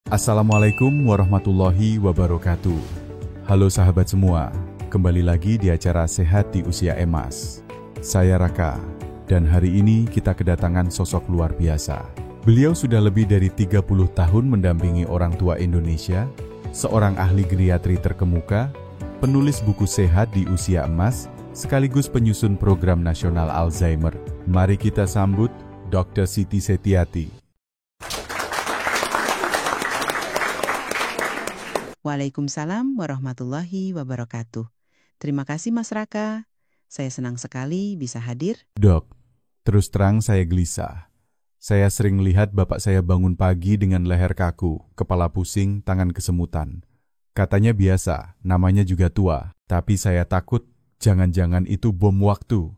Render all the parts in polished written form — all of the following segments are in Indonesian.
Assalamualaikum warahmatullahi wabarakatuh. Halo sahabat semua, kembali lagi di acara Sehat di Usia Emas. Saya Raka, dan hari ini kita kedatangan sosok luar biasa. Beliau sudah lebih dari 30 tahun mendampingi orang tua Indonesia, seorang ahli geriatri terkemuka, penulis buku Sehat di Usia Emas, sekaligus penyusun program nasional Alzheimer. Mari kita sambut Dr. Siti Setiati. Waalaikumsalam warahmatullahi wabarakatuh. Terima kasih Mas Raka. Saya senang sekali bisa hadir. Dok, terus terang saya gelisah. Saya sering lihat bapak saya bangun pagi dengan leher kaku, kepala pusing, tangan kesemutan. Katanya biasa, namanya juga tua. Tapi saya takut, jangan-jangan itu bom waktu.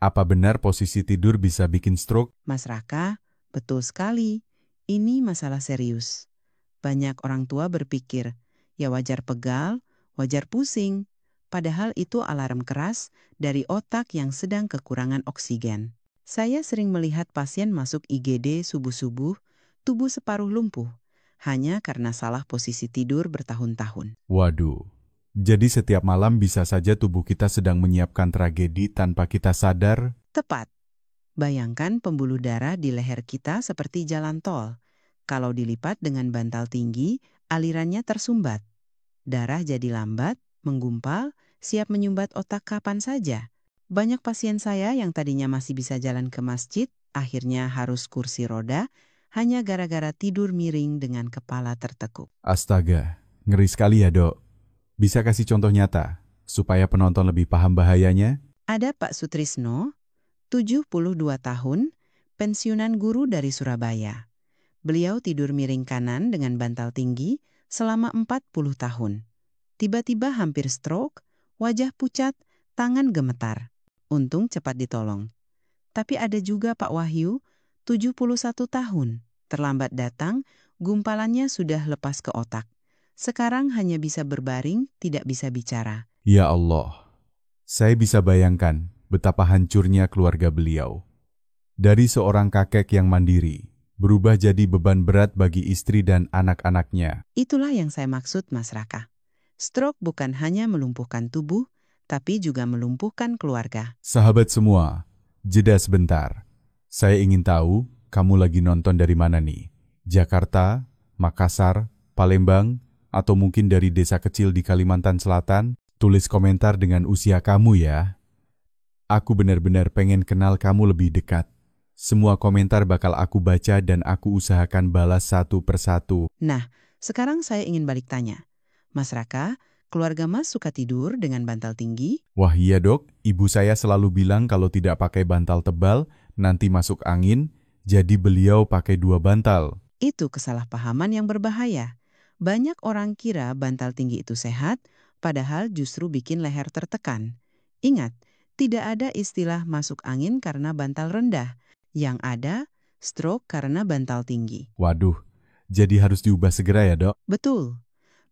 Apa benar posisi tidur bisa bikin stroke? Mas Raka, betul sekali. Ini masalah serius. Banyak orang tua berpikir, ya wajar pegal, wajar pusing. Padahal itu alarm keras dari otak yang sedang kekurangan oksigen. Saya sering melihat pasien masuk IGD subuh-subuh, tubuh separuh lumpuh, hanya karena salah posisi tidur bertahun-tahun. Waduh, jadi setiap malam bisa saja tubuh kita sedang menyiapkan tragedi tanpa kita sadar? Tepat. Bayangkan pembuluh darah di leher kita seperti jalan tol. Kalau dilipat dengan bantal tinggi, alirannya tersumbat. Darah jadi lambat, menggumpal, siap menyumbat otak kapan saja. Banyak pasien saya yang tadinya masih bisa jalan ke masjid, akhirnya harus kursi roda, hanya gara-gara tidur miring dengan kepala tertekuk. Astaga, ngeri sekali ya dok. Bisa kasih contoh nyata, supaya penonton lebih paham bahayanya? Ada Pak Sutrisno, 72 tahun, pensiunan guru dari Surabaya. Beliau tidur miring kanan dengan bantal tinggi selama 40 tahun. Tiba-tiba hampir stroke, wajah pucat, tangan gemetar. Untung cepat ditolong. Tapi ada juga Pak Wahyu, 71 tahun. Terlambat datang, gumpalannya sudah lepas ke otak. Sekarang hanya bisa berbaring, tidak bisa bicara. Ya Allah, saya bisa bayangkan betapa hancurnya keluarga beliau. Dari seorang kakek yang mandiri, berubah jadi beban berat bagi istri dan anak-anaknya. Itulah yang saya maksud, Mas Raka. Stroke bukan hanya melumpuhkan tubuh, tapi juga melumpuhkan keluarga. Sahabat semua, jeda sebentar. Saya ingin tahu kamu lagi nonton dari mana nih? Jakarta, Makassar, Palembang, atau mungkin dari desa kecil di Kalimantan Selatan? Tulis komentar dengan usia kamu ya. Aku benar-benar pengen kenal kamu lebih dekat. Semua komentar bakal aku baca dan aku usahakan balas satu persatu. Nah, sekarang saya ingin balik tanya. Mas Raka, keluarga Mas suka tidur dengan bantal tinggi? Wah iya dok, ibu saya selalu bilang kalau tidak pakai bantal tebal, nanti masuk angin, jadi beliau pakai 2 bantal. Itu kesalahpahaman yang berbahaya. Banyak orang kira bantal tinggi itu sehat, padahal justru bikin leher tertekan. Ingat, tidak ada istilah masuk angin karena bantal rendah. Yang ada, stroke karena bantal tinggi. Waduh, jadi harus diubah segera ya dok? Betul.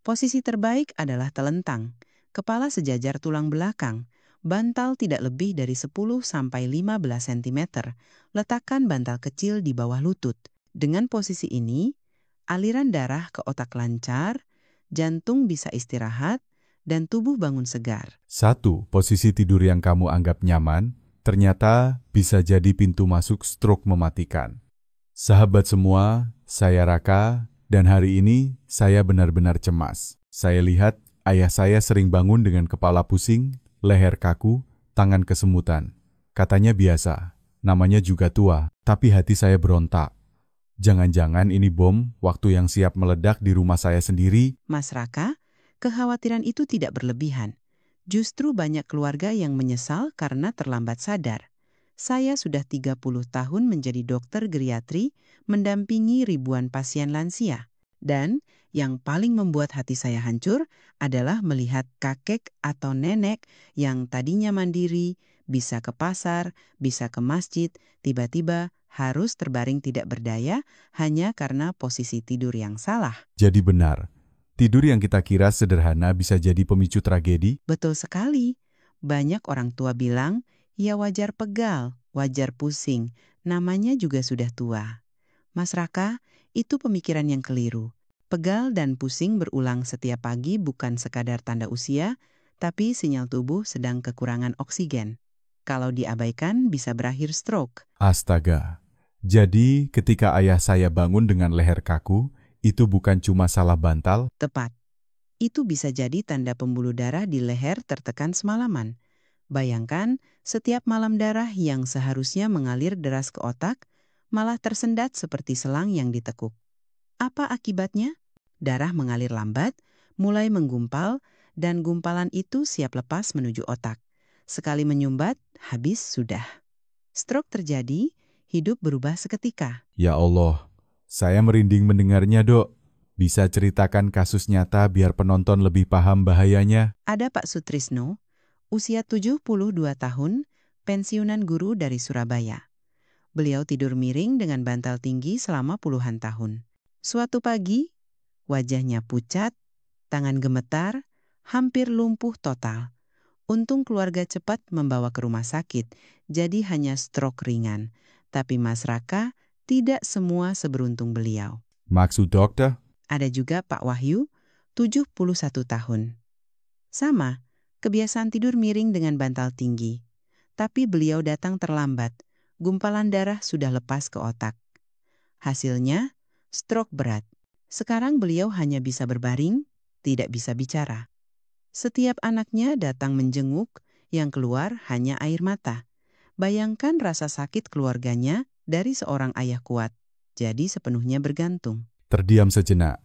Posisi terbaik adalah telentang. Kepala sejajar tulang belakang. Bantal tidak lebih dari 10-15 cm. Letakkan bantal kecil di bawah lutut. Dengan posisi ini, aliran darah ke otak lancar, jantung bisa istirahat, dan tubuh bangun segar. 1. Posisi tidur yang kamu anggap nyaman, ternyata bisa jadi pintu masuk stroke mematikan. Sahabat semua, saya Raka, dan hari ini saya benar-benar cemas. Saya lihat ayah saya sering bangun dengan kepala pusing, leher kaku, tangan kesemutan. Katanya biasa, namanya juga tua, tapi hati saya berontak. Jangan-jangan ini bom waktu yang siap meledak di rumah saya sendiri. Mas Raka, kekhawatiran itu tidak berlebihan. Justru banyak keluarga yang menyesal karena terlambat sadar. Saya sudah 30 tahun menjadi dokter geriatri, mendampingi ribuan pasien lansia. Dan yang paling membuat hati saya hancur adalah melihat kakek atau nenek yang tadinya mandiri, bisa ke pasar, bisa ke masjid, tiba-tiba harus terbaring tidak berdaya hanya karena posisi tidur yang salah. Jadi benar, tidur yang kita kira sederhana bisa jadi pemicu tragedi? Betul sekali. Banyak orang tua bilang, ya wajar pegal, wajar pusing, namanya juga sudah tua. Mas Raka, itu pemikiran yang keliru. Pegal dan pusing berulang setiap pagi bukan sekadar tanda usia, tapi sinyal tubuh sedang kekurangan oksigen. Kalau diabaikan bisa berakhir stroke. Astaga. Jadi ketika ayah saya bangun dengan leher kaku, itu bukan cuma salah bantal? Tepat. Itu bisa jadi tanda pembuluh darah di leher tertekan semalaman. Bayangkan, setiap malam darah yang seharusnya mengalir deras ke otak, malah tersendat seperti selang yang ditekuk. Apa akibatnya? Darah mengalir lambat, mulai menggumpal, dan gumpalan itu siap lepas menuju otak. Sekali menyumbat, habis sudah. Stroke terjadi, hidup berubah seketika. Ya Allah, saya merinding mendengarnya, Dok. Bisa ceritakan kasus nyata biar penonton lebih paham bahayanya? Ada Pak Sutrisno, usia 72 tahun, pensiunan guru dari Surabaya. Beliau tidur miring dengan bantal tinggi selama puluhan tahun. Suatu pagi, wajahnya pucat, tangan gemetar, hampir lumpuh total. Untung keluarga cepat membawa ke rumah sakit, jadi hanya stroke ringan. Tapi Mas Raka, tidak semua seberuntung beliau. Maksud dokter? Ada juga Pak Wahyu, 71 tahun. Sama, kebiasaan tidur miring dengan bantal tinggi. Tapi beliau datang terlambat, gumpalan darah sudah lepas ke otak. Hasilnya, stroke berat. Sekarang beliau hanya bisa berbaring, tidak bisa bicara. Setiap anaknya datang menjenguk, yang keluar hanya air mata. Bayangkan rasa sakit keluarganya dari seorang ayah kuat, jadi sepenuhnya bergantung. Terdiam sejenak.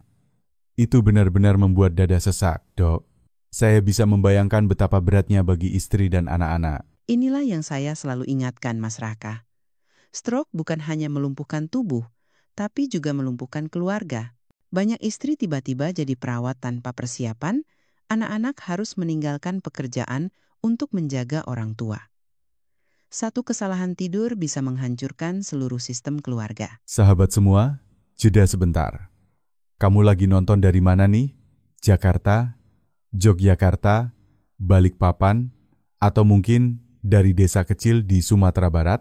Itu benar-benar membuat dada sesak, Dok. Saya bisa membayangkan betapa beratnya bagi istri dan anak-anak. Inilah yang saya selalu ingatkan, Mas Raka. Stroke bukan hanya melumpuhkan tubuh, tapi juga melumpuhkan keluarga. Banyak istri tiba-tiba jadi perawat tanpa persiapan, anak-anak harus meninggalkan pekerjaan untuk menjaga orang tua. Satu kesalahan tidur bisa menghancurkan seluruh sistem keluarga. Sahabat semua, jeda sebentar. Kamu lagi nonton dari mana nih? Jakarta, Yogyakarta, Balikpapan, atau mungkin dari desa kecil di Sumatera Barat?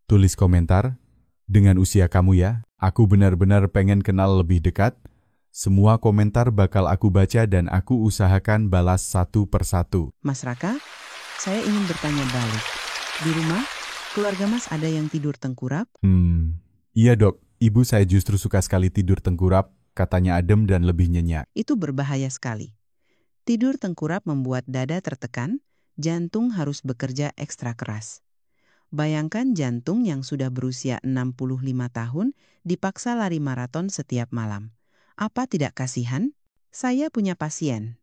Tulis komentar dengan usia kamu ya. Aku benar-benar pengen kenal lebih dekat. Semua komentar bakal aku baca dan aku usahakan balas satu persatu. Mas Raka, saya ingin bertanya balik. Di rumah, keluarga Mas ada yang tidur tengkurap? Iya dok, ibu saya justru suka sekali tidur tengkurap, katanya adem dan lebih nyenyak. Itu berbahaya sekali. Tidur tengkurap membuat dada tertekan, jantung harus bekerja ekstra keras. Bayangkan jantung yang sudah berusia 65 tahun dipaksa lari maraton setiap malam. Apa tidak kasihan? Saya punya pasien,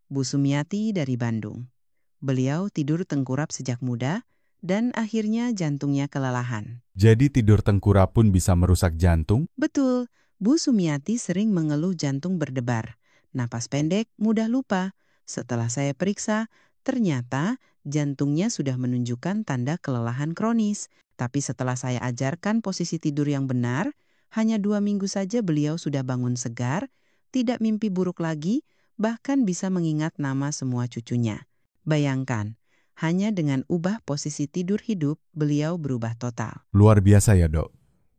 Bu Sumiati dari Bandung. Beliau tidur tengkurap sejak muda dan akhirnya jantungnya kelelahan. Jadi tidur tengkurap pun bisa merusak jantung? Betul, Bu Sumiati sering mengeluh jantung berdebar, napas pendek, mudah lupa. Setelah saya periksa, ternyata jantungnya sudah menunjukkan tanda kelelahan kronis. Tapi setelah saya ajarkan posisi tidur yang benar, hanya 2 minggu saja beliau sudah bangun segar, tidak mimpi buruk lagi, bahkan bisa mengingat nama semua cucunya. Bayangkan, hanya dengan ubah posisi tidur hidup, beliau berubah total. Luar biasa ya dok.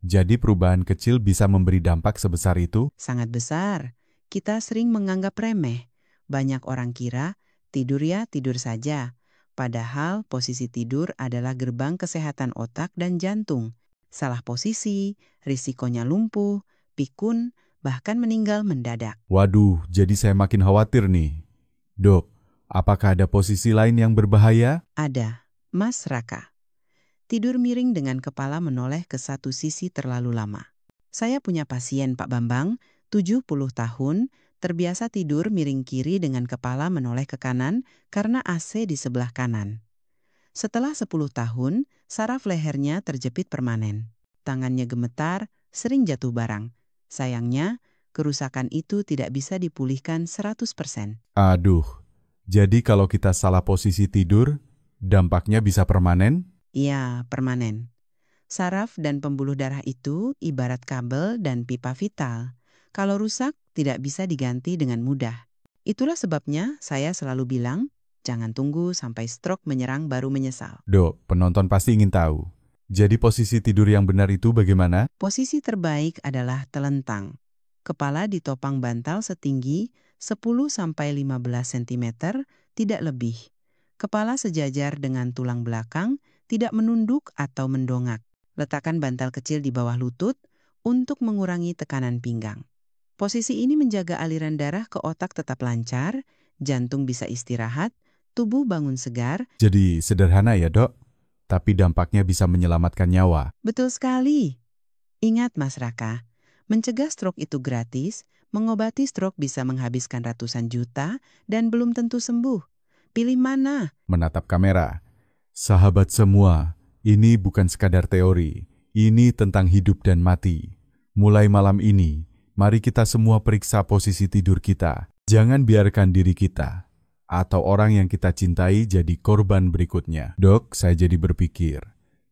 Jadi perubahan kecil bisa memberi dampak sebesar itu? Sangat besar. Kita sering menganggap remeh. Banyak orang kira, tidur ya tidur saja. Padahal posisi tidur adalah gerbang kesehatan otak dan jantung. Salah posisi, risikonya lumpuh, pikun, bahkan meninggal mendadak. Waduh, jadi saya makin khawatir nih. Dok, apakah ada posisi lain yang berbahaya? Ada, Mas Raka. Tidur miring dengan kepala menoleh ke satu sisi terlalu lama. Saya punya pasien Pak Bambang, 70 tahun, terbiasa tidur miring kiri dengan kepala menoleh ke kanan karena AC di sebelah kanan. Setelah 10 tahun, saraf lehernya terjepit permanen. Tangannya gemetar, sering jatuh barang. Sayangnya, kerusakan itu tidak bisa dipulihkan 100%. Aduh, jadi kalau kita salah posisi tidur, dampaknya bisa permanen? Iya, permanen. Saraf dan pembuluh darah itu ibarat kabel dan pipa vital. Kalau rusak, tidak bisa diganti dengan mudah. Itulah sebabnya saya selalu bilang, jangan tunggu sampai stroke menyerang baru menyesal. Dok, penonton pasti ingin tahu. Jadi posisi tidur yang benar itu bagaimana? Posisi terbaik adalah telentang. Kepala ditopang bantal setinggi 10-15 cm, tidak lebih. Kepala sejajar dengan tulang belakang, tidak menunduk atau mendongak. Letakkan bantal kecil di bawah lutut untuk mengurangi tekanan pinggang. Posisi ini menjaga aliran darah ke otak tetap lancar, jantung bisa istirahat, tubuh bangun segar. Jadi sederhana ya dok, tapi dampaknya bisa menyelamatkan nyawa. Betul sekali. Ingat Mas Raka, mencegah stroke itu gratis, mengobati stroke bisa menghabiskan ratusan juta dan belum tentu sembuh. Pilih mana? Menatap kamera. Sahabat semua, ini bukan sekadar teori, ini tentang hidup dan mati. Mulai malam ini, mari kita semua periksa posisi tidur kita. Jangan biarkan diri kita atau orang yang kita cintai jadi korban berikutnya. Dok, saya jadi berpikir,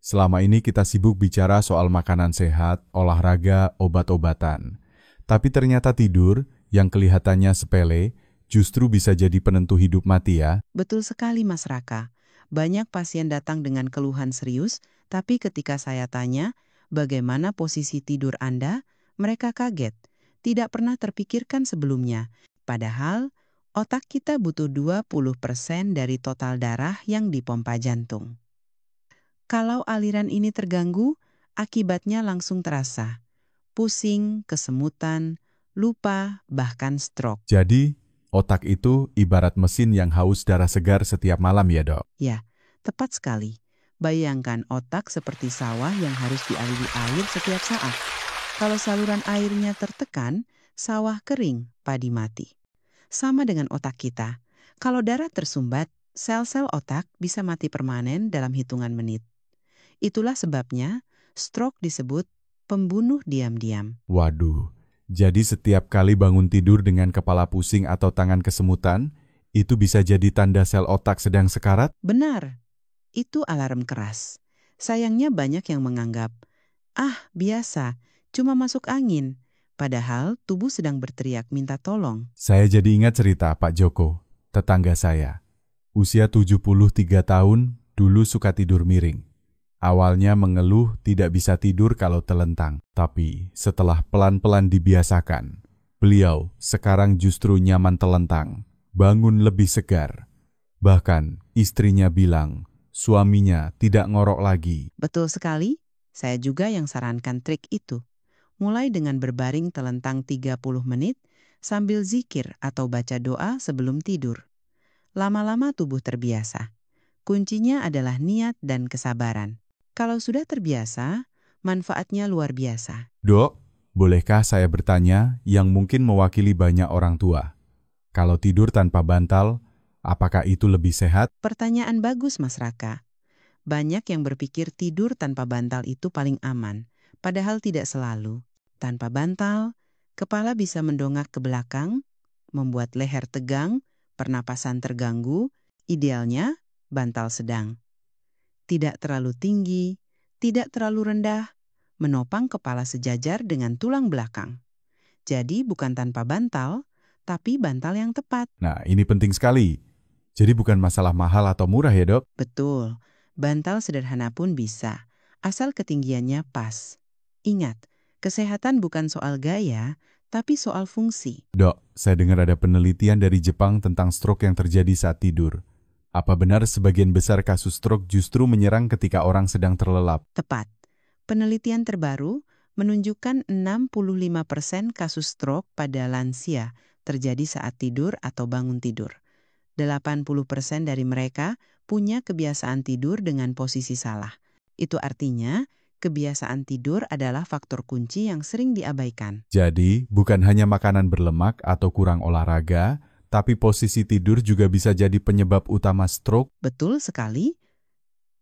selama ini kita sibuk bicara soal makanan sehat, olahraga, obat-obatan. Tapi ternyata tidur, yang kelihatannya sepele, justru bisa jadi penentu hidup mati ya. Betul sekali Mas Raka. Banyak pasien datang dengan keluhan serius, tapi ketika saya tanya, bagaimana posisi tidur Anda? Mereka kaget. Tidak pernah terpikirkan sebelumnya. Padahal, otak kita butuh 20% dari total darah yang dipompa jantung. Kalau aliran ini terganggu, akibatnya langsung terasa. Pusing, kesemutan, lupa, bahkan stroke. Jadi, otak itu ibarat mesin yang haus darah segar setiap malam ya dok? Ya, tepat sekali. Bayangkan otak seperti sawah yang harus dialiri air setiap saat. Kalau saluran airnya tertekan, sawah kering, padi mati. Sama dengan otak kita. Kalau darah tersumbat, sel-sel otak bisa mati permanen dalam hitungan menit. Itulah sebabnya stroke disebut pembunuh diam-diam. Waduh, jadi setiap kali bangun tidur dengan kepala pusing atau tangan kesemutan, itu bisa jadi tanda sel otak sedang sekarat? Benar, itu alarm keras. Sayangnya banyak yang menganggap, biasa, cuma masuk angin. Padahal tubuh sedang berteriak minta tolong. Saya jadi ingat cerita Pak Joko, tetangga saya. Usia 73 tahun, dulu suka tidur miring. Awalnya mengeluh tidak bisa tidur kalau telentang. Tapi setelah pelan-pelan dibiasakan, beliau sekarang justru nyaman telentang, bangun lebih segar. Bahkan istrinya bilang, suaminya tidak ngorok lagi. Betul sekali, saya juga yang sarankan trik itu. Mulai dengan berbaring telentang 30 menit sambil zikir atau baca doa sebelum tidur. Lama-lama tubuh terbiasa. Kuncinya adalah niat dan kesabaran. Kalau sudah terbiasa, manfaatnya luar biasa. Dok, bolehkah saya bertanya yang mungkin mewakili banyak orang tua? Kalau tidur tanpa bantal, apakah itu lebih sehat? Pertanyaan bagus Mas Raka. Banyak yang berpikir tidur tanpa bantal itu paling aman, padahal tidak selalu. Tanpa bantal, kepala bisa mendongak ke belakang, membuat leher tegang, pernapasan terganggu, idealnya bantal sedang. Tidak terlalu tinggi, tidak terlalu rendah, menopang kepala sejajar dengan tulang belakang. Jadi bukan tanpa bantal, tapi bantal yang tepat. Nah, ini penting sekali. Jadi bukan masalah mahal atau murah ya dok? Betul, bantal sederhana pun bisa, asal ketinggiannya pas. Ingat, kesehatan bukan soal gaya, tapi soal fungsi. Dok, saya dengar ada penelitian dari Jepang tentang stroke yang terjadi saat tidur. Apa benar sebagian besar kasus stroke justru menyerang ketika orang sedang terlelap? Tepat. Penelitian terbaru menunjukkan 65% kasus stroke pada lansia terjadi saat tidur atau bangun tidur. 80% dari mereka punya kebiasaan tidur dengan posisi salah. Itu artinya kebiasaan tidur adalah faktor kunci yang sering diabaikan. Jadi, bukan hanya makanan berlemak atau kurang olahraga, tapi posisi tidur juga bisa jadi penyebab utama stroke. Betul sekali.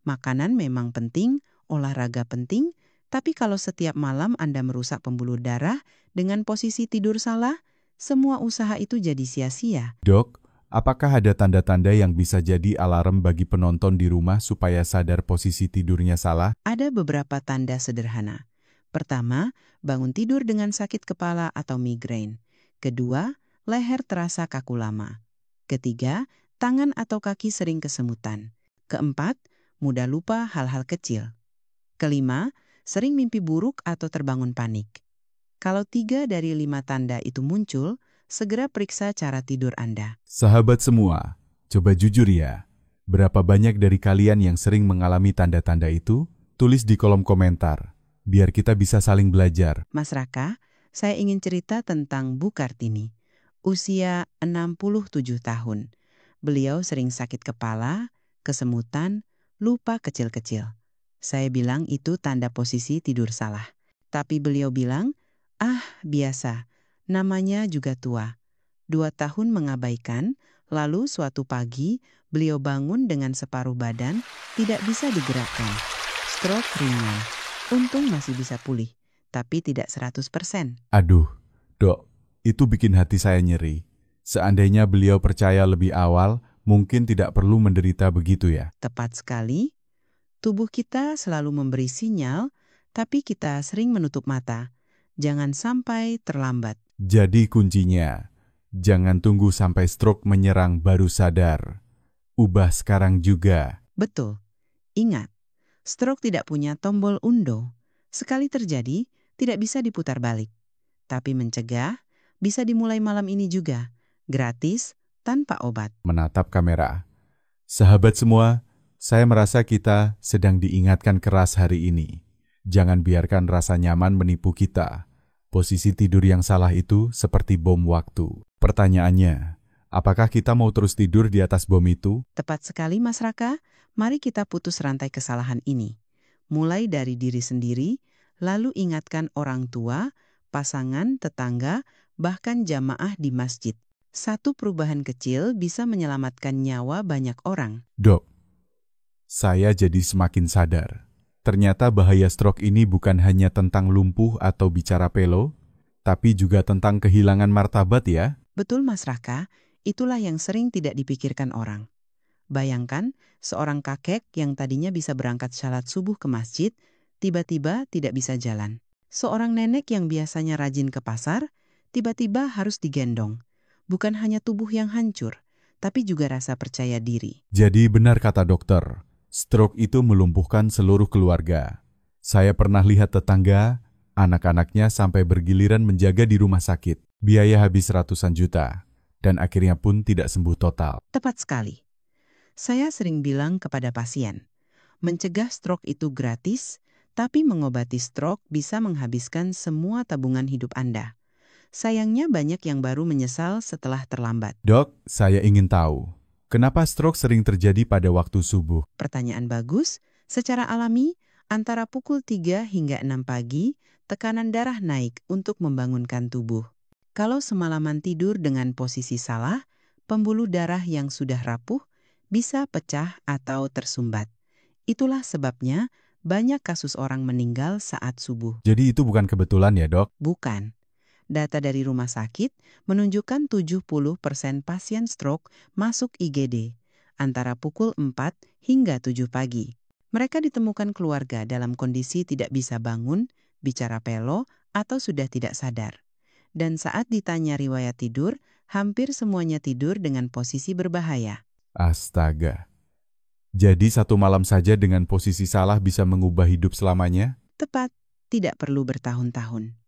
Makanan memang penting, olahraga penting, tapi kalau setiap malam Anda merusak pembuluh darah dengan posisi tidur salah, semua usaha itu jadi sia-sia. Dok, apakah ada tanda-tanda yang bisa jadi alarm bagi penonton di rumah supaya sadar posisi tidurnya salah? Ada beberapa tanda sederhana. Pertama, bangun tidur dengan sakit kepala atau migrain. Kedua, leher terasa kaku lama. Ketiga, tangan atau kaki sering kesemutan. Keempat, mudah lupa hal-hal kecil. Kelima, sering mimpi buruk atau terbangun panik. Kalau 3 dari 5 tanda itu muncul, segera periksa cara tidur Anda. Sahabat semua, coba jujur ya. Berapa banyak dari kalian yang sering mengalami tanda-tanda itu? Tulis di kolom komentar, biar kita bisa saling belajar. Mas Raka, saya ingin cerita tentang Bu Kartini. Usia 67 tahun. Beliau sering sakit kepala, kesemutan, lupa kecil-kecil. Saya bilang itu tanda posisi tidur salah. Tapi beliau bilang, biasa, namanya juga tua. 2 tahun mengabaikan, lalu suatu pagi beliau bangun dengan separuh badan, tidak bisa digerakkan. Stroke ringan. Untung masih bisa pulih, tapi tidak 100%. Aduh, Dok, itu bikin hati saya nyeri. Seandainya beliau percaya lebih awal, mungkin tidak perlu menderita begitu ya. Tepat sekali, tubuh kita selalu memberi sinyal, tapi kita sering menutup mata. Jangan sampai terlambat. Jadi kuncinya, jangan tunggu sampai stroke menyerang baru sadar. Ubah sekarang juga. Betul. Ingat, stroke tidak punya tombol undo. Sekali terjadi, tidak bisa diputar balik. Tapi mencegah, bisa dimulai malam ini juga. Gratis, tanpa obat. Menatap kamera. Sahabat semua, saya merasa kita sedang diingatkan keras hari ini. Jangan biarkan rasa nyaman menipu kita. Posisi tidur yang salah itu seperti bom waktu. Pertanyaannya, apakah kita mau terus tidur di atas bom itu? Tepat sekali, Mas Raka. Mari kita putus rantai kesalahan ini. Mulai dari diri sendiri, lalu ingatkan orang tua, pasangan, tetangga, bahkan jamaah di masjid. Satu perubahan kecil bisa menyelamatkan nyawa banyak orang. Dok, saya jadi semakin sadar. Ternyata bahaya stroke ini bukan hanya tentang lumpuh atau bicara pelo, tapi juga tentang kehilangan martabat ya. Betul, Mas Raka, itulah yang sering tidak dipikirkan orang. Bayangkan, seorang kakek yang tadinya bisa berangkat salat subuh ke masjid, tiba-tiba tidak bisa jalan. Seorang nenek yang biasanya rajin ke pasar, tiba-tiba harus digendong. Bukan hanya tubuh yang hancur, tapi juga rasa percaya diri. Jadi benar kata dokter, stroke itu melumpuhkan seluruh keluarga. Saya pernah lihat tetangga, anak-anaknya sampai bergiliran menjaga di rumah sakit. Biaya habis ratusan juta, dan akhirnya pun tidak sembuh total. Tepat sekali. Saya sering bilang kepada pasien, mencegah stroke itu gratis, tapi mengobati stroke bisa menghabiskan semua tabungan hidup Anda. Sayangnya banyak yang baru menyesal setelah terlambat. Dok, saya ingin tahu, kenapa stroke sering terjadi pada waktu subuh? Pertanyaan bagus. Secara alami, antara pukul 3 hingga 6 pagi, tekanan darah naik untuk membangunkan tubuh. Kalau semalaman tidur dengan posisi salah, pembuluh darah yang sudah rapuh bisa pecah atau tersumbat. Itulah sebabnya banyak kasus orang meninggal saat subuh. Jadi itu bukan kebetulan ya, Dok? Bukan. Data dari rumah sakit menunjukkan 70% pasien stroke masuk IGD antara pukul 4 hingga 7 pagi. Mereka ditemukan keluarga dalam kondisi tidak bisa bangun, bicara pelo, atau sudah tidak sadar. Dan saat ditanya riwayat tidur, hampir semuanya tidur dengan posisi berbahaya. Astaga. Jadi satu malam saja dengan posisi salah bisa mengubah hidup selamanya? Tepat, tidak perlu bertahun-tahun.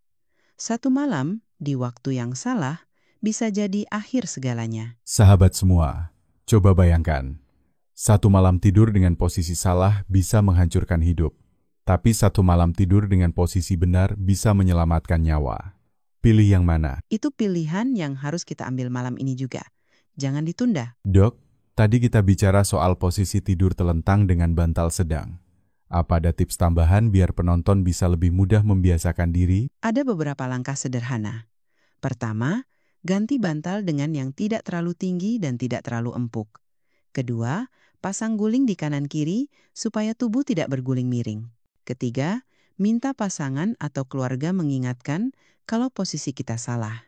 Satu malam, di waktu yang salah, bisa jadi akhir segalanya. Sahabat semua, coba bayangkan. Satu malam tidur dengan posisi salah bisa menghancurkan hidup. Tapi satu malam tidur dengan posisi benar bisa menyelamatkan nyawa. Pilih yang mana? Itu pilihan yang harus kita ambil malam ini juga. Jangan ditunda. Dok, tadi kita bicara soal posisi tidur telentang dengan bantal sedang. Apa ada tips tambahan biar penonton bisa lebih mudah membiasakan diri? Ada beberapa langkah sederhana. Pertama, ganti bantal dengan yang tidak terlalu tinggi dan tidak terlalu empuk. Kedua, pasang guling di kanan-kiri supaya tubuh tidak berguling miring. Ketiga, minta pasangan atau keluarga mengingatkan kalau posisi kita salah.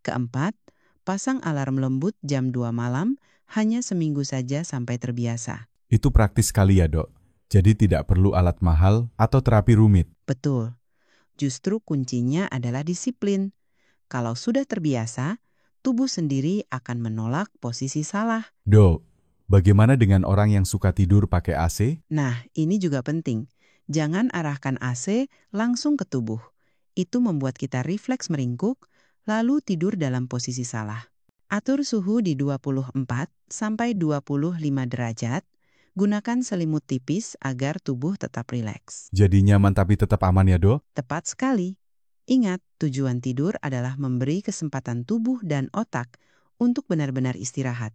Keempat, pasang alarm lembut jam 2 malam hanya seminggu saja sampai terbiasa. Itu praktis sekali ya, Dok. Jadi tidak perlu alat mahal atau terapi rumit. Betul. Justru kuncinya adalah disiplin. Kalau sudah terbiasa, tubuh sendiri akan menolak posisi salah. Dok, bagaimana dengan orang yang suka tidur pakai AC? Nah, ini juga penting. Jangan arahkan AC langsung ke tubuh. Itu membuat kita refleks meringkuk, lalu tidur dalam posisi salah. Atur suhu di 24 sampai 25 derajat. Gunakan selimut tipis agar tubuh tetap rileks. Jadi nyaman tapi tetap aman ya, Dok? Tepat sekali. Ingat, tujuan tidur adalah memberi kesempatan tubuh dan otak untuk benar-benar istirahat.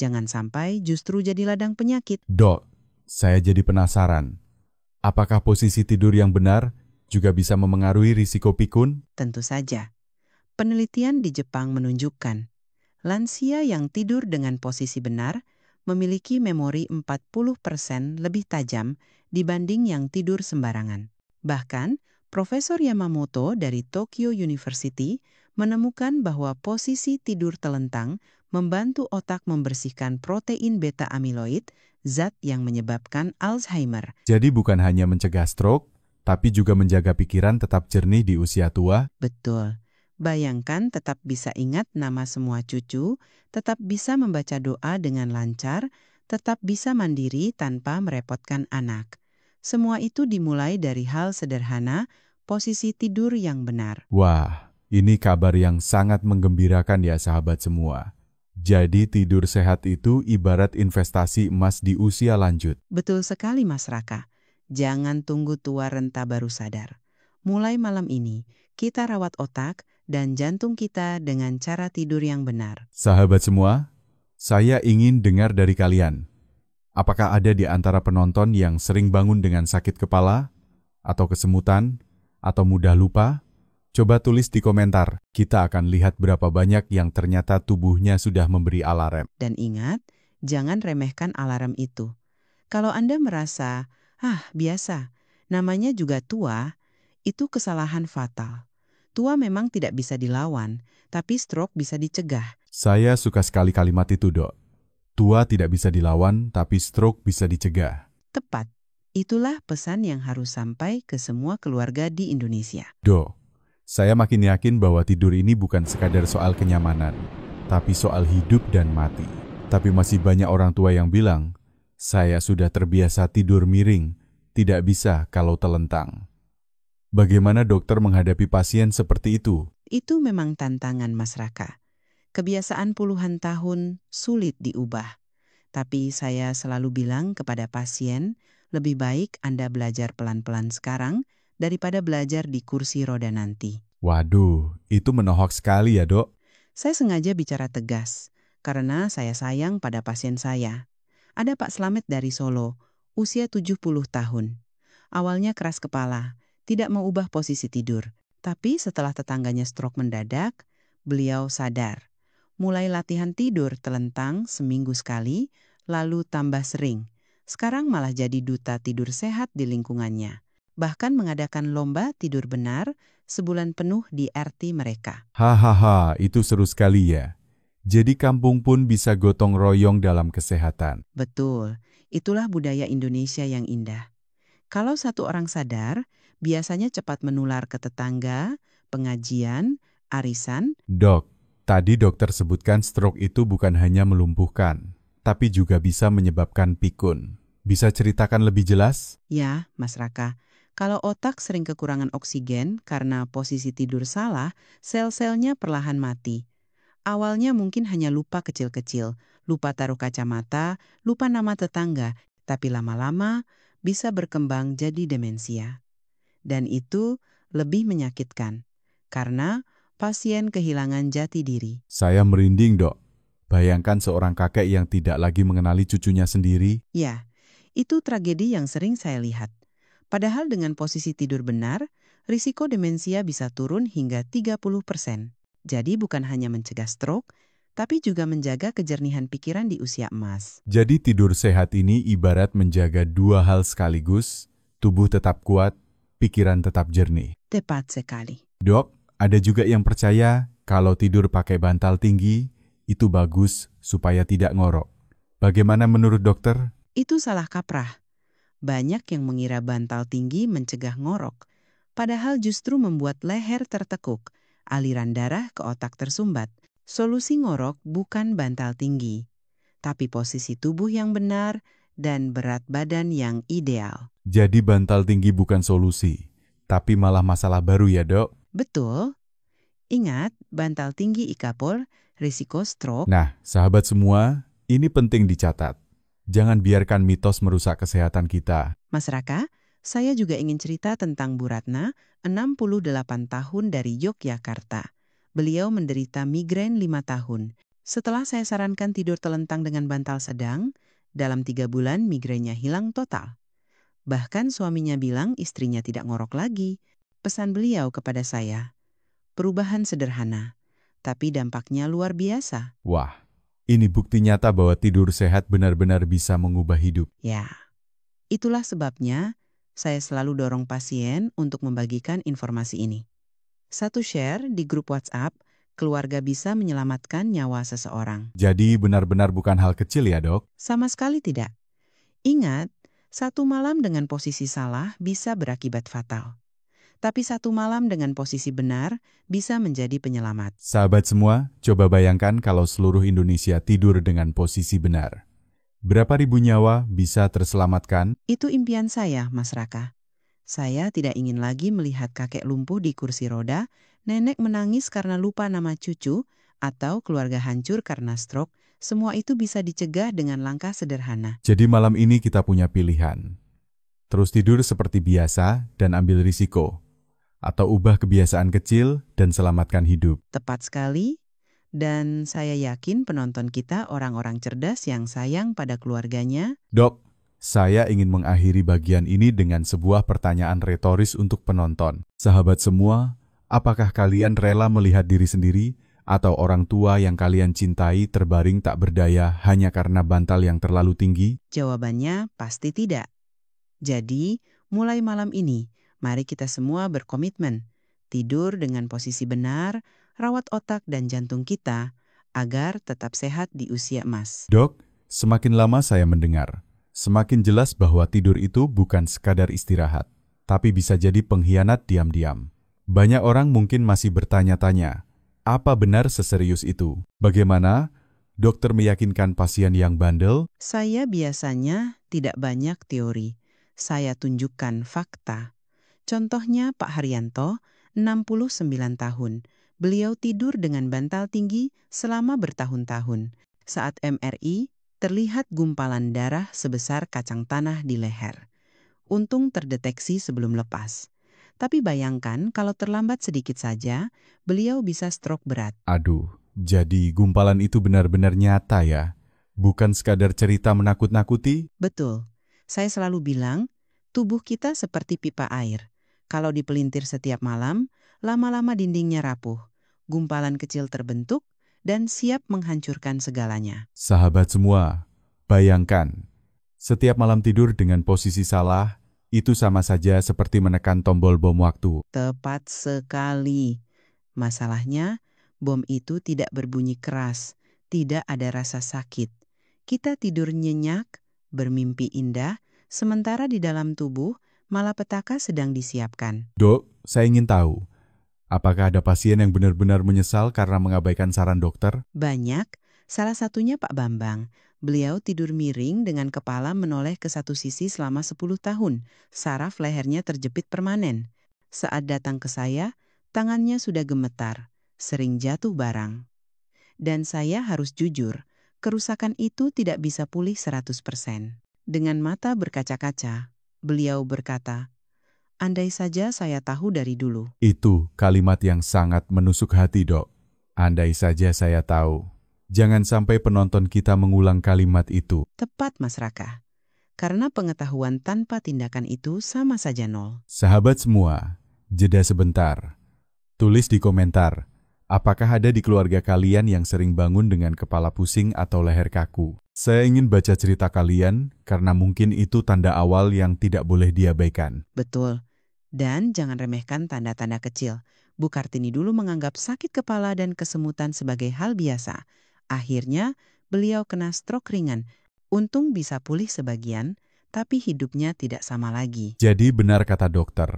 Jangan sampai justru jadi ladang penyakit. Dok, saya jadi penasaran. Apakah posisi tidur yang benar juga bisa memengaruhi risiko pikun? Tentu saja. Penelitian di Jepang menunjukkan, lansia yang tidur dengan posisi benar memiliki memori 40% lebih tajam dibanding yang tidur sembarangan. Bahkan, Profesor Yamamoto dari Tokyo University menemukan bahwa posisi tidur telentang membantu otak membersihkan protein beta amiloid, zat yang menyebabkan Alzheimer. Jadi bukan hanya mencegah stroke, tapi juga menjaga pikiran tetap jernih di usia tua? Betul. Bayangkan tetap bisa ingat nama semua cucu, tetap bisa membaca doa dengan lancar, tetap bisa mandiri tanpa merepotkan anak. Semua itu dimulai dari hal sederhana, posisi tidur yang benar. Wah, ini kabar yang sangat menggembirakan ya sahabat semua. Jadi tidur sehat itu ibarat investasi emas di usia lanjut. Betul sekali Mas Raka. Jangan tunggu tua renta baru sadar. Mulai malam ini, kita rawat otak dan jantung kita dengan cara tidur yang benar. Sahabat semua, saya ingin dengar dari kalian. Apakah ada di antara penonton yang sering bangun dengan sakit kepala, atau kesemutan, atau mudah lupa? Coba tulis di komentar, kita akan lihat berapa banyak yang ternyata tubuhnya sudah memberi alarm. Dan ingat, jangan remehkan alarm itu. Kalau Anda merasa, biasa, namanya juga tua, itu kesalahan fatal. Tua memang tidak bisa dilawan, tapi stroke bisa dicegah. Saya suka sekali kalimat itu, Dok. Tua tidak bisa dilawan, tapi stroke bisa dicegah. Tepat. Itulah pesan yang harus sampai ke semua keluarga di Indonesia. Dok, saya makin yakin bahwa tidur ini bukan sekadar soal kenyamanan, tapi soal hidup dan mati. Tapi masih banyak orang tua yang bilang, saya sudah terbiasa tidur miring, tidak bisa kalau telentang. Bagaimana dokter menghadapi pasien seperti itu? Itu memang tantangan Mas Raka. Kebiasaan puluhan tahun sulit diubah. Tapi saya selalu bilang kepada pasien, lebih baik Anda belajar pelan-pelan sekarang daripada belajar di kursi roda nanti. Waduh, itu menohok sekali ya, Dok. Saya sengaja bicara tegas, karena saya sayang pada pasien saya. Ada Pak Slamet dari Solo, usia 70 tahun. Awalnya keras kepala, tidak mau ubah posisi tidur. Tapi setelah tetangganya stroke mendadak, beliau sadar. Mulai latihan tidur telentang seminggu sekali, lalu tambah sering. Sekarang malah jadi duta tidur sehat di lingkungannya. Bahkan mengadakan lomba tidur benar sebulan penuh di RT mereka. Hahaha, itu seru sekali ya. Jadi kampung pun bisa gotong royong dalam kesehatan. Betul, itulah budaya Indonesia yang indah. Kalau satu orang sadar, biasanya cepat menular ke tetangga, pengajian, arisan. Dok, tadi dokter sebutkan stroke itu bukan hanya melumpuhkan, tapi juga bisa menyebabkan pikun. Bisa ceritakan lebih jelas? Ya, Mas Raka. Kalau otak sering kekurangan oksigen karena posisi tidur salah, sel-selnya perlahan mati. Awalnya mungkin hanya lupa kecil-kecil, lupa taruh kacamata, lupa nama tetangga, tapi lama-lama bisa berkembang jadi demensia. Dan itu lebih menyakitkan, karena pasien kehilangan jati diri. Saya merinding, Dok. Bayangkan seorang kakek yang tidak lagi mengenali cucunya sendiri. Ya, itu tragedi yang sering saya lihat. Padahal dengan posisi tidur benar, risiko demensia bisa turun hingga 30%. Jadi bukan hanya mencegah stroke, tapi juga menjaga kejernihan pikiran di usia emas. Jadi tidur sehat ini ibarat menjaga dua hal sekaligus, tubuh tetap kuat, pikiran tetap jernih. Tepat sekali. Dok, ada juga yang percaya kalau tidur pakai bantal tinggi, itu bagus supaya tidak ngorok. Bagaimana menurut dokter? Itu salah kaprah. Banyak yang mengira bantal tinggi mencegah ngorok, padahal justru membuat leher tertekuk, aliran darah ke otak tersumbat. Solusi ngorok bukan bantal tinggi, tapi posisi tubuh yang benar dan berat badan yang ideal. Jadi bantal tinggi bukan solusi, tapi malah masalah baru ya, Dok. Betul. Ingat, bantal tinggi ikapol, risiko stroke. Nah, sahabat semua, ini penting dicatat. Jangan biarkan mitos merusak kesehatan kita. Mas Raka, saya juga ingin cerita tentang Bu Ratna, 68 tahun dari Yogyakarta. Beliau menderita migrain 5 tahun. Setelah saya sarankan tidur telentang dengan bantal sedang, dalam 3 bulan migrainnya hilang total. Bahkan suaminya bilang istrinya tidak ngorok lagi. Pesan beliau kepada saya, perubahan sederhana, tapi dampaknya luar biasa. Wah, ini bukti nyata bahwa tidur sehat benar-benar bisa mengubah hidup. Ya, itulah sebabnya saya selalu dorong pasien untuk membagikan informasi ini. Satu share di grup WhatsApp, keluarga bisa menyelamatkan nyawa seseorang. Jadi benar-benar bukan hal kecil ya, Dok? Sama sekali tidak. Ingat, satu malam dengan posisi salah bisa berakibat fatal. Tapi satu malam dengan posisi benar bisa menjadi penyelamat. Sahabat semua, coba bayangkan kalau seluruh Indonesia tidur dengan posisi benar. Berapa ribu nyawa bisa terselamatkan? Itu impian saya, Mas Raka. Saya tidak ingin lagi melihat kakek lumpuh di kursi roda, nenek menangis karena lupa nama cucu, atau keluarga hancur karena stroke. Semua itu bisa dicegah dengan langkah sederhana. Jadi malam ini kita punya pilihan. Terus tidur seperti biasa dan ambil risiko. Atau ubah kebiasaan kecil dan selamatkan hidup. Tepat sekali. Dan saya yakin penonton kita orang-orang cerdas yang sayang pada keluarganya. Dok, saya ingin mengakhiri bagian ini dengan sebuah pertanyaan retoris untuk penonton. Sahabat semua, apakah kalian rela melihat diri sendiri atau orang tua yang kalian cintai terbaring tak berdaya hanya karena bantal yang terlalu tinggi? Jawabannya pasti tidak. Jadi, mulai malam ini, mari kita semua berkomitmen. Tidur dengan posisi benar, rawat otak dan jantung kita agar tetap sehat di usia emas. Dok, semakin lama saya mendengar, semakin jelas bahwa tidur itu bukan sekadar istirahat, tapi bisa jadi pengkhianat diam-diam. Banyak orang mungkin masih bertanya-tanya, apa benar seserius itu? Bagaimana dokter meyakinkan pasien yang bandel? Saya biasanya tidak banyak teori. Saya tunjukkan fakta. Contohnya Pak Haryanto, 69 tahun. Beliau tidur dengan bantal tinggi selama bertahun-tahun. Saat MRI, terlihat gumpalan darah sebesar kacang tanah di leher. Untung terdeteksi sebelum lepas. Tapi bayangkan kalau terlambat sedikit saja, beliau bisa stroke berat. Aduh, jadi gumpalan itu benar-benar nyata ya? Bukan sekadar cerita menakut-nakuti? Betul. Saya selalu bilang, tubuh kita seperti pipa air. Kalau dipelintir setiap malam, lama-lama dindingnya rapuh. Gumpalan kecil terbentuk dan siap menghancurkan segalanya. Sahabat semua, bayangkan, setiap malam tidur dengan posisi salah, itu sama saja seperti menekan tombol bom waktu. Tepat sekali. Masalahnya, bom itu tidak berbunyi keras, tidak ada rasa sakit. Kita tidur nyenyak, bermimpi indah, sementara di dalam tubuh malapetaka sedang disiapkan. Dok, saya ingin tahu, apakah ada pasien yang benar-benar menyesal karena mengabaikan saran dokter? Banyak, salah satunya Pak Bambang. Beliau tidur miring dengan kepala menoleh ke satu sisi selama 10 tahun. Saraf lehernya terjepit permanen. Saat datang ke saya, tangannya sudah gemetar, sering jatuh barang. Dan saya harus jujur, kerusakan itu tidak bisa pulih 100%. Dengan mata berkaca-kaca, beliau berkata, "Andai saja saya tahu dari dulu." Itu kalimat yang sangat menusuk hati, Dok. Andai saja saya tahu. Jangan sampai penonton kita mengulang kalimat itu. Tepat, Mas Raka. Karena pengetahuan tanpa tindakan itu sama saja nol. Sahabat semua, jeda sebentar. Tulis di komentar, apakah ada di keluarga kalian yang sering bangun dengan kepala pusing atau leher kaku? Saya ingin baca cerita kalian karena mungkin itu tanda awal yang tidak boleh diabaikan. Betul. Dan jangan remehkan tanda-tanda kecil. Bu Kartini dulu menganggap sakit kepala dan kesemutan sebagai hal biasa. Akhirnya, beliau kena stroke ringan. Untung bisa pulih sebagian, tapi hidupnya tidak sama lagi. Jadi benar kata dokter,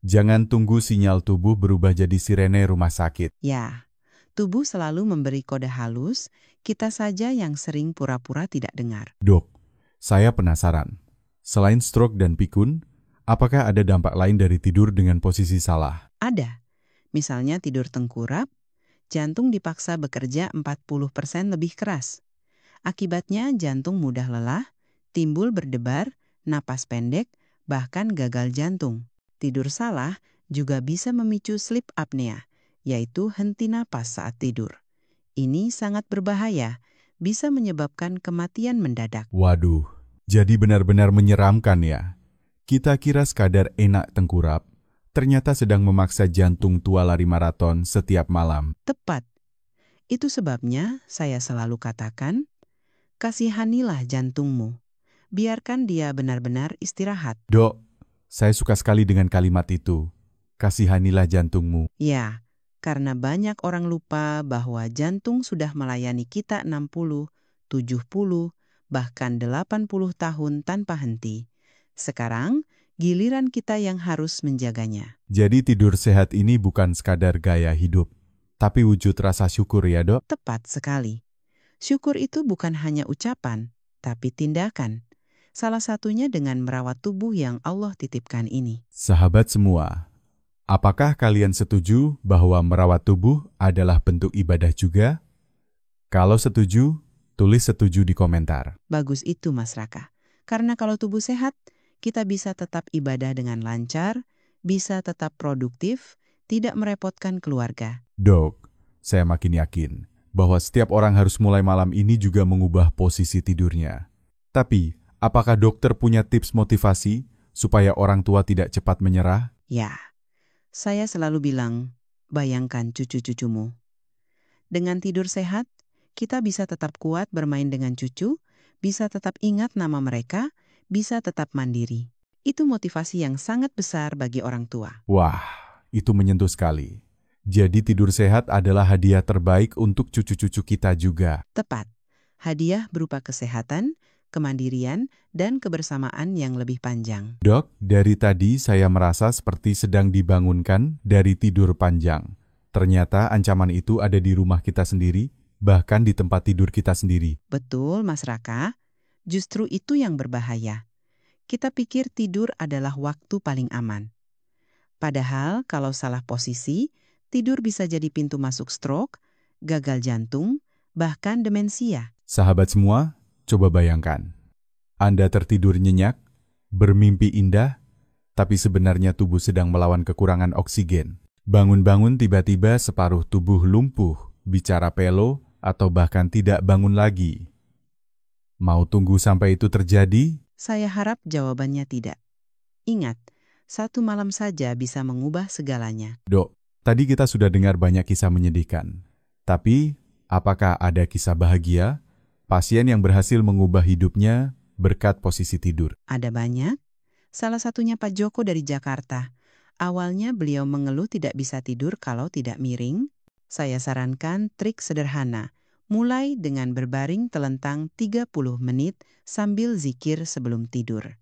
jangan tunggu sinyal tubuh berubah jadi sirene rumah sakit. Ya, tubuh selalu memberi kode halus, kita saja yang sering pura-pura tidak dengar. Dok, saya penasaran. Selain stroke dan pikun, Apakah ada dampak lain dari tidur dengan posisi salah? Ada. Misalnya tidur tengkurap, jantung dipaksa bekerja 40% lebih keras. Akibatnya jantung mudah lelah, timbul berdebar, napas pendek, bahkan gagal jantung. Tidur salah juga bisa memicu sleep apnea, yaitu henti napas saat tidur. Ini sangat berbahaya, bisa menyebabkan kematian mendadak. Waduh, jadi benar-benar menyeramkan ya. Kita kira sekadar enak tengkurap, ternyata sedang memaksa jantung tua lari maraton setiap malam. Tepat. Itu sebabnya saya selalu katakan, kasihanilah jantungmu. Biarkan dia benar-benar istirahat. Dok, saya suka sekali dengan kalimat itu. Kasihanilah jantungmu. Ya, karena banyak orang lupa bahwa jantung sudah melayani kita 60, 70, bahkan 80 tahun tanpa henti. Sekarang, giliran kita yang harus menjaganya. Jadi tidur sehat ini bukan sekadar gaya hidup, tapi wujud rasa syukur ya dok? Tepat sekali. Syukur itu bukan hanya ucapan, tapi tindakan. Salah satunya dengan merawat tubuh yang Allah titipkan ini. Sahabat semua, apakah kalian setuju bahwa merawat tubuh adalah bentuk ibadah juga? Kalau setuju, tulis setuju di komentar. Bagus itu Mas Raka. Karena kalau tubuh sehat, kita bisa tetap ibadah dengan lancar, bisa tetap produktif, tidak merepotkan keluarga. Dok, saya makin yakin bahwa setiap orang harus mulai malam ini juga mengubah posisi tidurnya. Tapi, apakah dokter punya tips motivasi supaya orang tua tidak cepat menyerah? Ya, saya selalu bilang, bayangkan cucu-cucumu. Dengan tidur sehat, kita bisa tetap kuat bermain dengan cucu, bisa tetap ingat nama mereka, bisa tetap mandiri. Itu motivasi yang sangat besar bagi orang tua. Wah, itu menyentuh sekali. Jadi tidur sehat adalah hadiah terbaik untuk cucu-cucu kita juga. Tepat. Hadiah berupa kesehatan, kemandirian, dan kebersamaan yang lebih panjang. Dok, dari tadi saya merasa seperti sedang dibangunkan dari tidur panjang. Ternyata ancaman itu ada di rumah kita sendiri, bahkan di tempat tidur kita sendiri. Betul, Mas Raka. Justru itu yang berbahaya. Kita pikir tidur adalah waktu paling aman. Padahal kalau salah posisi, tidur bisa jadi pintu masuk stroke, gagal jantung, bahkan demensia. Sahabat semua, coba bayangkan. Anda tertidur nyenyak, bermimpi indah, tapi sebenarnya tubuh sedang melawan kekurangan oksigen. Bangun-bangun tiba-tiba separuh tubuh lumpuh, bicara pelo, atau bahkan tidak bangun lagi. Mau tunggu sampai itu terjadi? Saya harap jawabannya tidak. Ingat, satu malam saja bisa mengubah segalanya. Dok, tadi kita sudah dengar banyak kisah menyedihkan. Tapi, apakah ada kisah bahagia? Pasien yang berhasil mengubah hidupnya berkat posisi tidur. Ada banyak. Salah satunya Pak Joko dari Jakarta. Awalnya beliau mengeluh tidak bisa tidur kalau tidak miring. Saya sarankan trik sederhana. Mulai dengan berbaring telentang 30 menit sambil zikir sebelum tidur.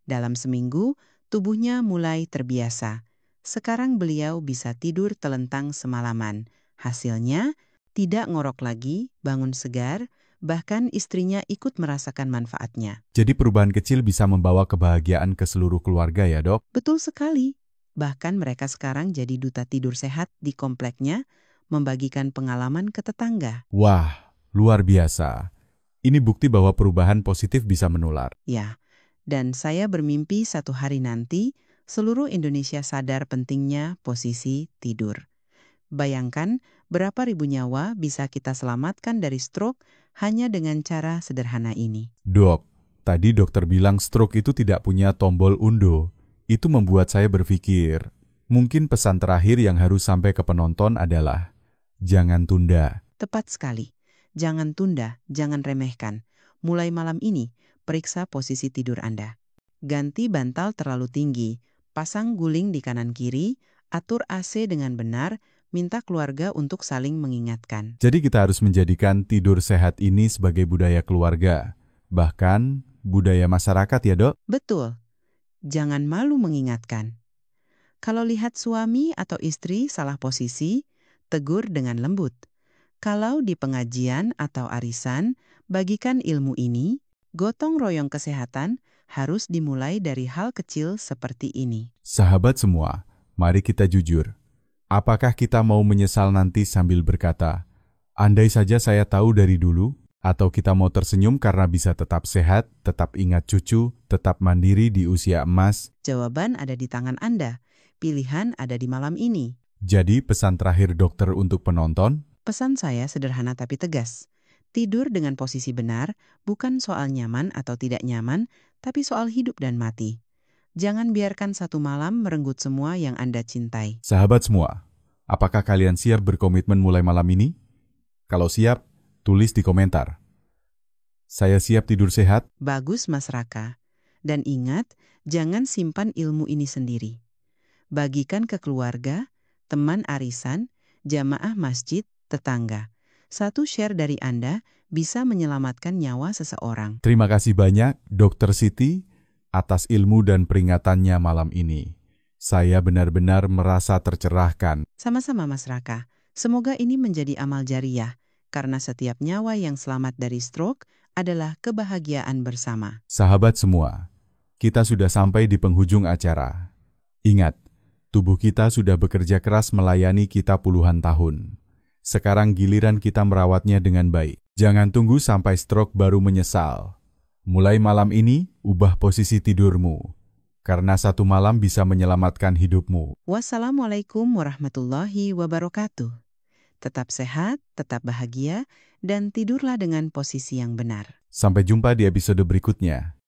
Dalam seminggu, tubuhnya mulai terbiasa. Sekarang beliau bisa tidur telentang semalaman. Hasilnya, tidak ngorok lagi, bangun segar, bahkan istrinya ikut merasakan manfaatnya. Jadi perubahan kecil bisa membawa kebahagiaan ke seluruh keluarga ya dok? Betul sekali. Bahkan mereka sekarang jadi duta tidur sehat di kompleknya, membagikan pengalaman ke tetangga. Wah, luar biasa. Ini bukti bahwa perubahan positif bisa menular. Ya, dan saya bermimpi satu hari nanti, seluruh Indonesia sadar pentingnya posisi tidur. Bayangkan berapa ribu nyawa bisa kita selamatkan dari stroke hanya dengan cara sederhana ini. Dok, tadi dokter bilang stroke itu tidak punya tombol undo. Itu membuat saya berpikir, mungkin pesan terakhir yang harus sampai ke penonton adalah, jangan tunda. Tepat sekali. Jangan tunda, jangan remehkan. Mulai malam ini, periksa posisi tidur Anda. Ganti bantal terlalu tinggi, pasang guling di kanan kiri, atur AC dengan benar, minta keluarga untuk saling mengingatkan. Jadi kita harus menjadikan tidur sehat ini sebagai budaya keluarga, bahkan budaya masyarakat ya dok? Betul. Jangan malu mengingatkan. Kalau lihat suami atau istri salah posisi, tegur dengan lembut. Kalau di pengajian atau arisan, bagikan ilmu ini, gotong royong kesehatan, Harus dimulai dari hal kecil seperti ini. Sahabat semua, mari kita jujur. Apakah kita mau menyesal nanti sambil berkata, andai saja saya tahu dari dulu? Atau kita mau tersenyum karena bisa tetap sehat, tetap ingat cucu, tetap mandiri di usia emas? Jawaban ada di tangan Anda. Pilihan ada di malam ini. Jadi pesan terakhir dokter untuk penonton? Pesan saya sederhana tapi tegas. Tidur dengan posisi benar bukan soal nyaman atau tidak nyaman, tapi soal hidup dan mati. Jangan biarkan satu malam merenggut semua yang Anda cintai. Sahabat semua, apakah kalian siap berkomitmen mulai malam ini? Kalau siap, tulis di komentar. Saya siap tidur sehat. Bagus, Mas Raka. Dan ingat, jangan simpan ilmu ini sendiri. Bagikan ke keluarga, teman arisan, jamaah masjid, tetangga. Satu share dari Anda bisa menyelamatkan nyawa seseorang. Terima kasih banyak, Dr. Siti, atas ilmu dan peringatannya malam ini. Saya benar-benar merasa tercerahkan. Sama-sama, Mas Raka. Semoga ini menjadi amal jariyah, karena setiap nyawa yang selamat dari stroke adalah kebahagiaan bersama. Sahabat semua, kita sudah sampai di penghujung acara. Ingat, tubuh kita sudah bekerja keras melayani kita puluhan tahun. Sekarang giliran kita merawatnya dengan baik. Jangan tunggu sampai stroke baru menyesal. Mulai malam ini, ubah posisi tidurmu. Karena satu malam bisa menyelamatkan hidupmu. Wassalamualaikum warahmatullahi wabarakatuh. Tetap sehat, tetap bahagia, dan tidurlah dengan posisi yang benar. Sampai jumpa di episode berikutnya.